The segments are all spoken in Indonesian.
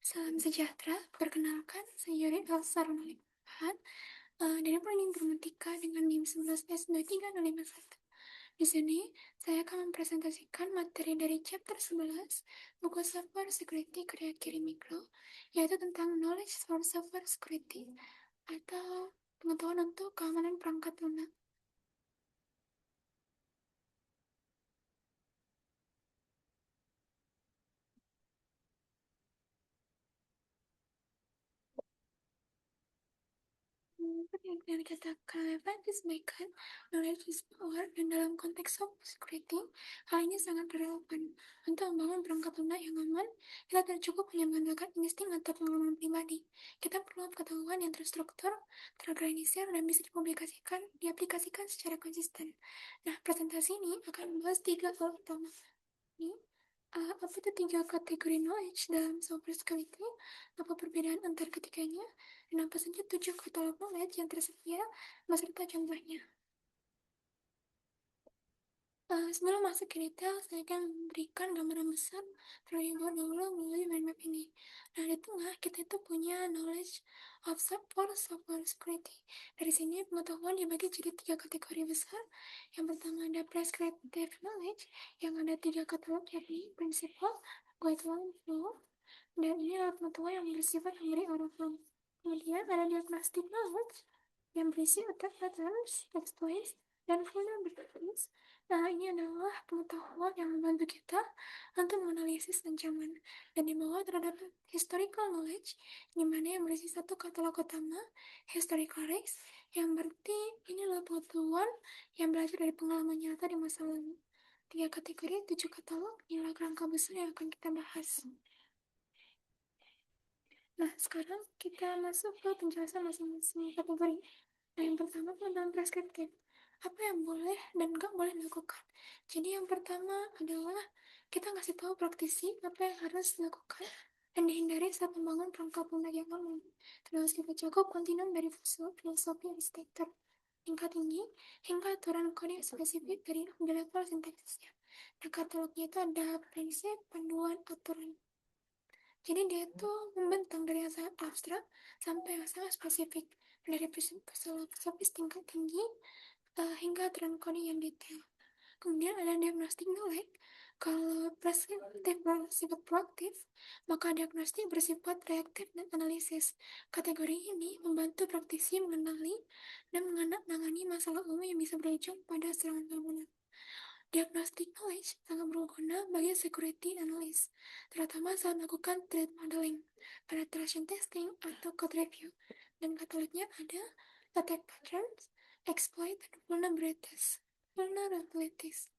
Salam sejahtera, perkenalkan saya Yuri Elsa Ronalipan dari Prodi Informatika dengan NIM 11S23051. Di sini, saya akan mempresentasikan materi dari chapter 11, buku Cyber Security karya Kiri Mikro, yaitu tentang Knowledge for Cyber Security atau pengetahuan untuk keamanan perangkat lunak. Seperti yang dikatakan oleh Pak Dismaykan, knowledge is power, dan dalam konteks of security, hal ini sangat relevan. Untuk membangun perangkat lunak yang aman, kita tidak cukup hanya mengandalkan insting atau pengalaman pribadi. Kita perlu pengetahuan yang terstruktur, terorganisir, dan bisa diaplikasikan secara konsisten. Nah, presentasi ini akan membahas 3 hal utama. Ini apa itu 3 kategori knowledge dalam cyber security, apa perbedaan antar ketiganya, dan apa saja 7 katalog knowledge yang tersedia, beserta contohnya. Sebelum masuk ke detail, saya akan memberikan gambaran besar terlebih dahulu melalui mind map ini. Nah, di tengah kita itu punya knowledge of software security. Dari sini pengetahuan dibagi jadi 3 kategori besar. Yang pertama ada prescriptive knowledge, yang ada 3 katalog yakni principle, guideline, flow, dan ini adalah pengetahuan yang bersifat memberi arahan. Kemudian ada diagnostic knowledge yang berisi attack patterns, exploits, dan vulnerabilities. Nah, ini adalah pengetahuan yang membantu kita untuk menganalisis ancaman. Dan di bawah terhadap historical knowledge, di mana yang berisi 1 katalog utama, historical risk, yang berarti ini adalah pengetahuan yang belajar dari pengalaman nyata di masa lalu. 3 kategori, 7 katalog, inilah kerangka besar yang akan kita bahas. Nah, sekarang kita masuk ke penjelasan masing-masing kategori. Nah, yang pertama tentang preskriptif. Apa yang boleh dan nggak boleh dilakukan. Jadi yang pertama adalah kita ngasih tahu praktisi apa yang harus dilakukan dan dihindari saat membangun perangkat lunak yang aman. Terus kita cakup kontinuen dari filosofi arsitektur tingkat tinggi hingga aturan kode spesifik dari level sintaksisnya. Nah, katalognya itu ada prinsip, panduan, aturan. Jadi dia tuh membentang dari yang sangat abstrak sampai yang sangat spesifik, dari filosofis tingkat tinggi hingga aturan coding yang detail. Kemudian ada diagnostik knowledge. Kalau preskriptif bersifat proaktif, maka diagnostik bersifat reaktif dan analisis. Kategori ini membantu praktisi mengenali dan menangani masalah umum yang bisa berujung pada serangan keamanan. Diagnostic knowledge sangat berguna bagi security analyst, terutama saat melakukan threat modeling, penetration testing, atau code review. Dan katalognya ada attack patterns, exploit, dan vulnerabilities.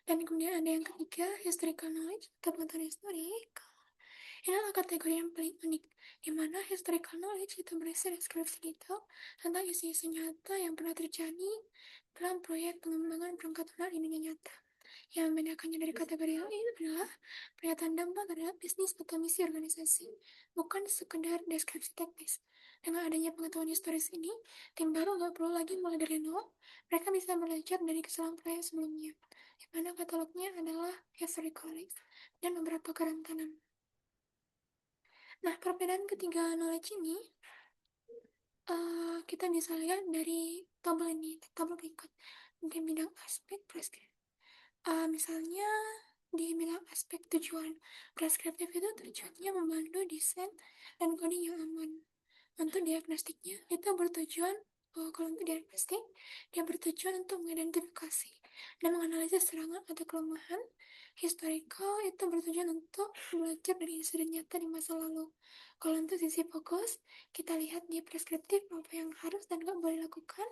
Dan kemudian ada yang ketiga, historical knowledge atau pengetahuan historik. Inilah kategori yang paling unik, di mana historical knowledge itu berisi deskripsi detail tentang isu-isu nyata yang pernah terjadi dalam proyek pengembangan perangkat lunak di dunia nyata. Yang membedakannya dari kategori lain adalah pernyataan dampak terhadap bisnis atau misi organisasi, bukan sekedar deskripsi teknis. Dengan adanya pengetahuan historis ini, tim baru nggak perlu lagi mulai dari nol, mereka bisa belajar dari kesalahan proyek sebelumnya, di mana katalognya adalah historical risk dan beberapa kerentanan. Nah, perbedaan ketiga knowledge ini kita bisa lihat dari tabel ini, tabel berikut. Di bidang aspek preskriptif. Misalnya di bidang aspek tujuan, preskriptif itu tujuannya membantu desain dan coding yang aman. Untuk diagnostiknya, itu bertujuan, kalau untuk diagnostik, dia bertujuan untuk mengidentifikasi dan menganalisis serangan atau kelemahan. Historical itu bertujuan untuk belajar dari insiden nyata di masa lalu. Kalau untuk sisi fokus, kita lihat di preskriptif apa yang harus dan nggak boleh lakukan.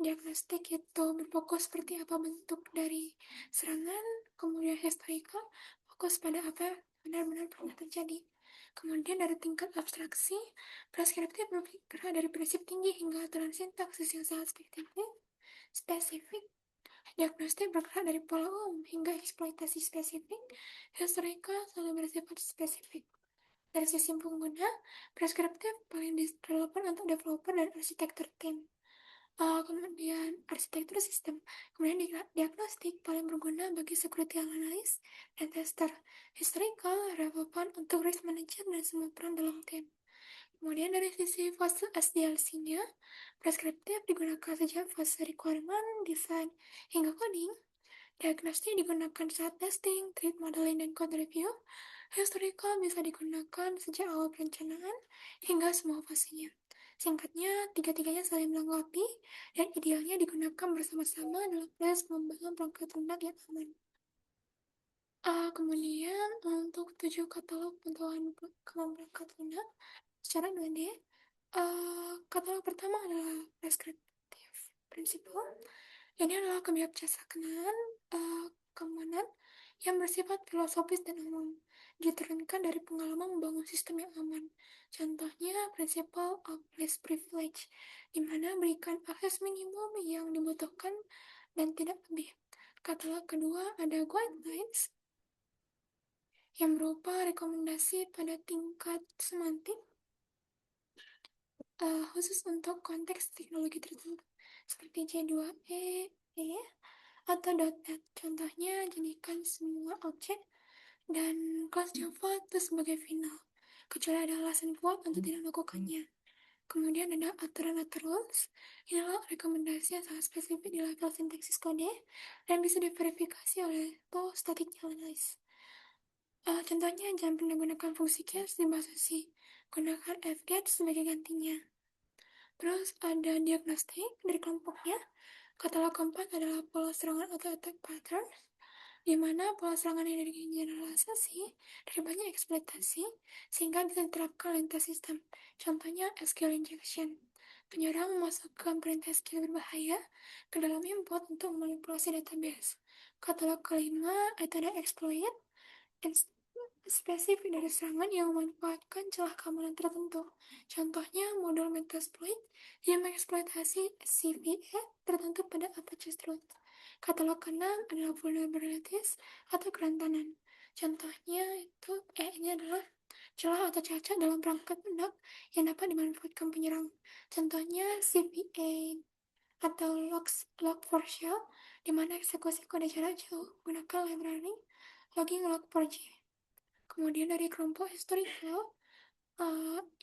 Diagnostik itu berfokus seperti apa bentuk dari serangan, kemudian historical, fokus pada apa yang benar-benar pernah terjadi. Kemudian dari tingkat abstraksi, preskriptif bergerak dari prinsip tinggi hingga aturan sintaksis yang sangat spesifik. Diagnostik bergerak dari pola umum hingga eksploitasi spesifik. Historical selalu bersifat spesifik. Dari sisi pengguna, preskriptif paling relevan untuk developer dan arsitektur tim. Kemudian arsitektur sistem, kemudian diagnostik paling berguna bagi security analyst dan tester, historical relevan untuk risk manager dan semua peran dalam tim. Kemudian dari sisi fase SDLC-nya, preskriptif digunakan sejak fase requirement, design, hingga coding. Diagnostik digunakan saat testing, threat modeling, dan code review. Historical bisa digunakan sejak awal perencanaan hingga semua fasenya. Singkatnya, tiga-tiganya saling melengkapi dan idealnya digunakan bersama-sama dalam proses pengembangan perangkat lunak yang aman. Kemudian untuk 7 katalog pengetahuan kemampuan perangkat lunak secara 2D, katalog pertama adalah prescriptive principle. Ini adalah kebijaksanaan keamanan yang bersifat filosofis dan umum, diturunkan dari pengalaman membangun sistem yang aman. Contohnya, principle of least privilege, di mana berikan akses minimum yang dibutuhkan dan tidak lebih. Katalog kedua ada guidelines, yang berupa rekomendasi pada tingkat semantik khusus untuk konteks teknologi tertentu, seperti J2E, E, atau .NET. Contohnya, jadikan semua objek dan kelas Java itu sebagai final, kecuali ada alasan kuat untuk tidak melakukannya. Kemudian ada aturan-aturan rules. Inilah rekomendasi yang sangat spesifik di level sintaksis kode dan bisa diverifikasi oleh tool static analysis. Contohnya, jangan pernah gunakan fungsi case di bahasa C. Gunakan fget sebagai gantinya. Terus ada diagnostik dari kelompoknya. Katalog keempat adalah pola serangan atau attack pattern, di mana pola serangan ini digeneralisasi dari banyak eksploitasi sehingga bisa diterapkan lintas sistem. Contohnya SQL injection. Penyerang memasukkan perintah SQL berbahaya ke dalam import untuk memanipulasi database. Katalog kelima itu ada exploit, spesifik dari serangan yang memanfaatkan celah keamanan tertentu. Contohnya, modul Metasploit yang mengeksploitasi CVE tertentu pada Apache Struts. Katalog keenam adalah vulnerabilities atau kerentanan. Contohnya ini adalah celah atau cacat dalam perangkat lunak yang dapat dimanfaatkan penyerang. Contohnya CVE atau Log4Shell, di mana eksekusi kode jarak jauh menggunakan library logging Log4j. Kemudian dari kelompok historical,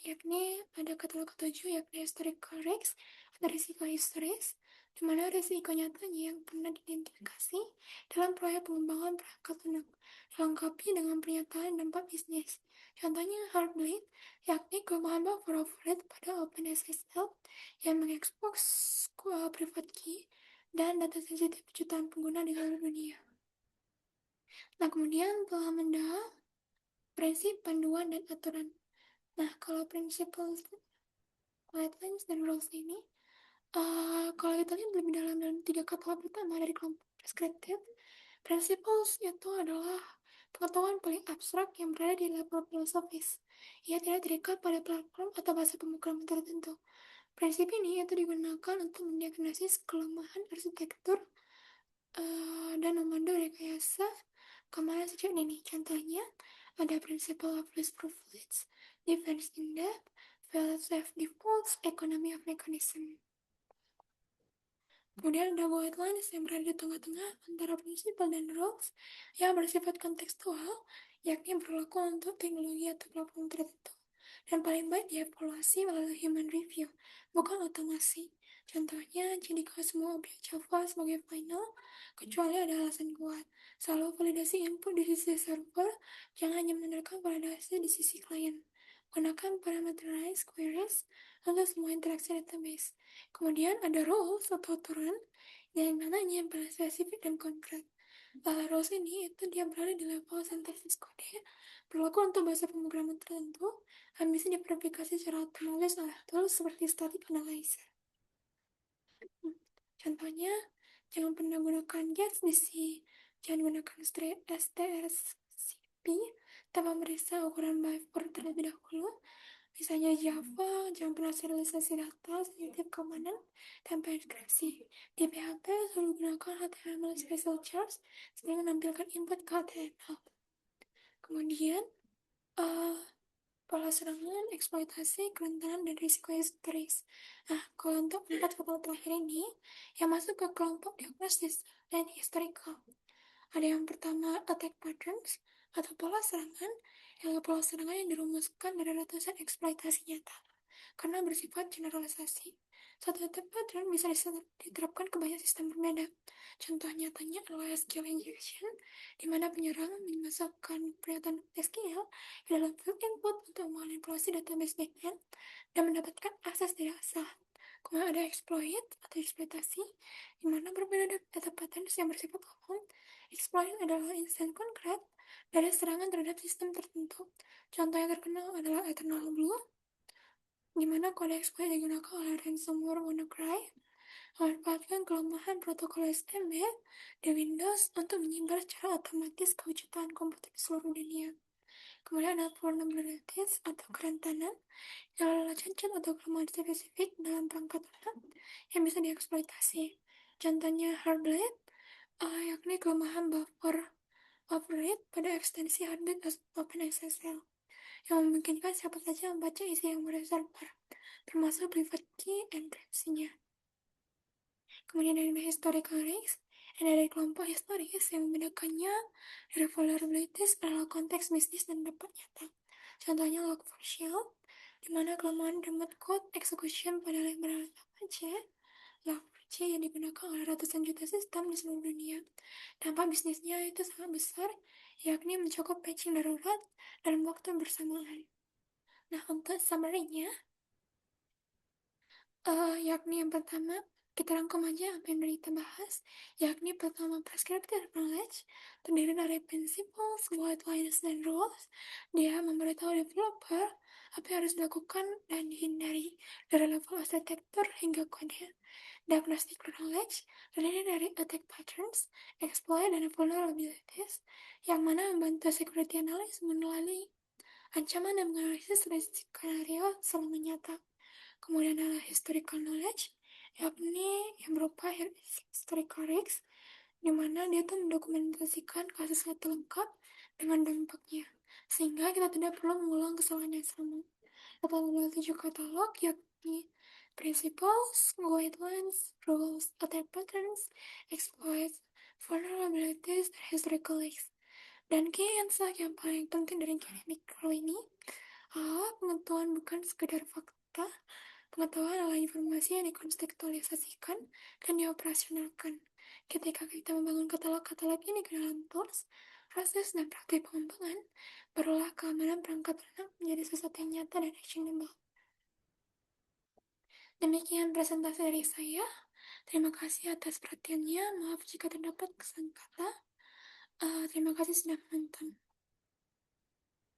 yakni ada katalog ketujuh, yakni historical risks atau risiko historis, di mana risiko nyatanya yang pernah diidentifikasi dalam proyek pengembangan perangkat lunak, dilengkapi dengan pernyataan dampak bisnis. Contohnya Heartbleed, yakni kelemahan buffer override pada OpenSSL yang mengekspos private key dan data sensitif jutaan pengguna di seluruh dunia. Nah, kemudian telah mendalam prinsip, panduan, dan aturan. Nah, kalau principles, guidelines, dan rules ini, kalau kita lihat lebih dalam tiga katalog pertama dari kelompok preskriptif, principles itu adalah pengetahuan paling abstrak yang berada di level filosofis. Ia tidak terikat pada platform atau bahasa pemrograman tertentu. Prinsip ini itu digunakan untuk mendiagnosis kelemahan arsitektur dan memandu rekayasa keamanan sejak dini. Contohnya, ada principle of least privilege, defense in depth, fail-safe defaults, economy of mechanism. Kemudian ada guidelines yang berada di tengah-tengah antara prinsipal dan rules yang bersifat kontekstual, yakni berlaku untuk teknologi atau platform tertentu. Dan paling baik dievaluasi melalui human review, bukan otomasi. Contohnya, jadikan semua objek Java sebagai final, kecuali ada alasan kuat. Selalu validasi input di sisi server, jangan hanya mengandalkan validasi di sisi klien. Gunakan parameterized queries untuk semua interaksi database. Kemudian ada rules atau aturan yang mananya yang paling spesifik dan konkret. Rules ini itu dia berada di level sintaksis kode, berlaku untuk bahasa pemrograman tertentu, dan bisa diverifikasi secara otomatis oleh tools seperti static analyzer. Contohnya, jangan pernah gunakan get di C, jangan gunakan strcp tanpa meriksa ukuran buffer terlebih dahulu. Misalnya Java, jangan pernah serialisasi data sensitif keamanan tanpa inskripsi. Di PHP, selalu gunakan HTML special charts sehingga menampilkan input ke HTML. Kemudian, pola serangan, eksploitasi, kerentanan, dan risiko histeris. Nah, kalau untuk 4 faktor terakhir ini, yang masuk ke kelompok diagnosis dan historical. Ada yang pertama, attack patterns, atau pola serangan, yang pola serangan yang dirumuskan dari ratusan eksploitasi nyata, karena bersifat generalisasi. Satu attack pattern bisa diterapkan ke banyak sistem berbeda. Contoh nyatanya adalah SQL injection, di mana penyerang memasukkan pernyataan SQL ke dalam field input untuk memanipulasi database backend dan mendapatkan akses tidak sah. Kemudian ada exploit atau eksploitasi, di mana berbeda data patterns yang bersifat umum. Exploit adalah instant konkret dari serangan terhadap sistem tertentu. Contoh yang terkenal adalah Eternal Blue, di mana kode exploit digunakan oleh ransomware WannaCry memanfaatkan kelemahan protokol SMB di Windows untuk menyebar secara otomatis ke jutaan komputer di seluruh dunia. Kemudian ada vulnerabilities atau kerentanan, yang adalah cacat atau kelemahan spesifik dalam perangkat lunak yang bisa dieksploitasi. Contohnya Heartbleed, yakni kelemahan buffer overread pada ekstensi Heartbleed OpenSSL, yang memungkinkan siapa saja membaca isi yang server, termasuk private key encryption-nya. Kemudian ada historical risk, yang dari kelompok historis yang membedakannya dari vulnerabilities adalah konteks bisnis dan dampak nyata. Contohnya Log4Shell, di mana kelemahan remote code execution pada liberal Apache, Log4j yang digunakan oleh ratusan juta sistem di seluruh dunia. Dampak bisnisnya itu sangat besar, yakni mencakup patching darurat dalam waktu bersamaan. Nah, untuk summary-nya, yakni yang pertama, kita rangkum aja apa yang kita bahas, yakni pertama prescriptive knowledge terdiri dari principles, guidelines, dan rules. Dia memberitahu developer apa yang harus dilakukan dan dihindari dari level arsitektur hingga kode. Diagnostic knowledge terdiri dari attack patterns, exploit, dan vulnerabilities, yang mana membantu security analyst melalui ancaman dan menganalisis risiko skenario selama nyata. Kemudian ada historical knowledge, yakni yang berupa historical risks, di mana dia tuh mendokumentasikan kasus data lengkap dengan dampaknya, sehingga kita tidak perlu mengulang kesalahan yang sama. Data tujuh katalog, yakni principles, guidelines, rules, attack patterns, exploits, vulnerabilities, dan historical risks. Dan key insight yang paling penting dari Mikro ini, pengetahuan bukan sekedar fakta. Pengetahuan adalah informasi yang dikontekstualisasikan dan dioperasionalkan. Ketika kita membangun katalog-katalog ini ke dalam tools, proses dan praktik pengembangan, barulah keamanan perangkat lunak menjadi sesuatu yang nyata dan actionable. Demikian presentasi dari saya. Terima kasih atas perhatiannya. Maaf jika terdapat kesalahan kata. Terima kasih sudah menonton.